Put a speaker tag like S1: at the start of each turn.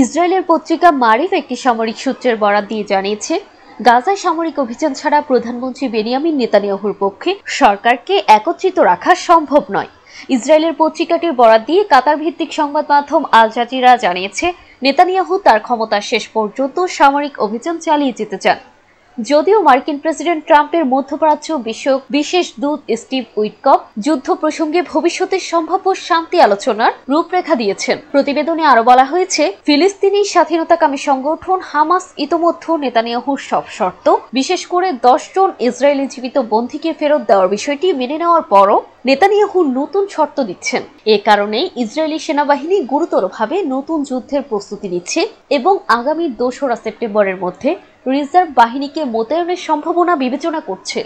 S1: ইসরায়েলের পত্রিকা মারিফ একটি সামরিক সূত্রের বরাত দিয়ে জানিয়েছে, গাজায় সামরিক অভিযান ছাড়া প্রধানমন্ত্রী বেনিয়ামিন নেতানিয়াহুর পক্ষে সরকারকে একত্রিত রাখা সম্ভব নয়। ইসরায়েলের পত্রিকাটির বরাত দিয়ে কাতার ভিত্তিক সংবাদ মাধ্যম আল জাজিরা জানিয়েছে, নেতানিয়াহু তার ক্ষমতার শেষ পর্যন্ত সামরিক অভিযান চালিয়ে যেতে চান। যদিও মার্কিন প্রেসিডেন্ট ট্রাম্পের মধ্যপ্রাচ্য বিষয়ক বিশেষ দূত স্টিভ উইটকফ যুদ্ধ প্রসঙ্গে ভবিষ্যতের সম্ভাব্য শান্তি আলোচনার রূপরেখা দিয়েছেন। প্রতিবেদনে আরো বলা হয়েছে, ফিলিস্তিনি স্বাধীনতাকামী সংগঠন হামাস ইতোমধ্যে নেতানিয়াহুর সব শর্ত, বিশেষ করে 10 জন ইসরায়েলি জীবিত বন্দীকে ফেরত দেওয়ার বিষয়টি মেনে নেওয়ার পরও নেতানিয়াহু নতুন শর্ত দিচ্ছেন। এ কারণেই ইসরায়েলি সেনাবাহিনী গুরুতরভাবে নতুন যুদ্ধের প্রস্তুতি নিচ্ছে এবং আগামী 2রা সেপ্টেম্বরের মধ্যে রিজার্ভ বাহিনীকে মোতায়েনের সম্ভাবনা বিবেচনা করছে।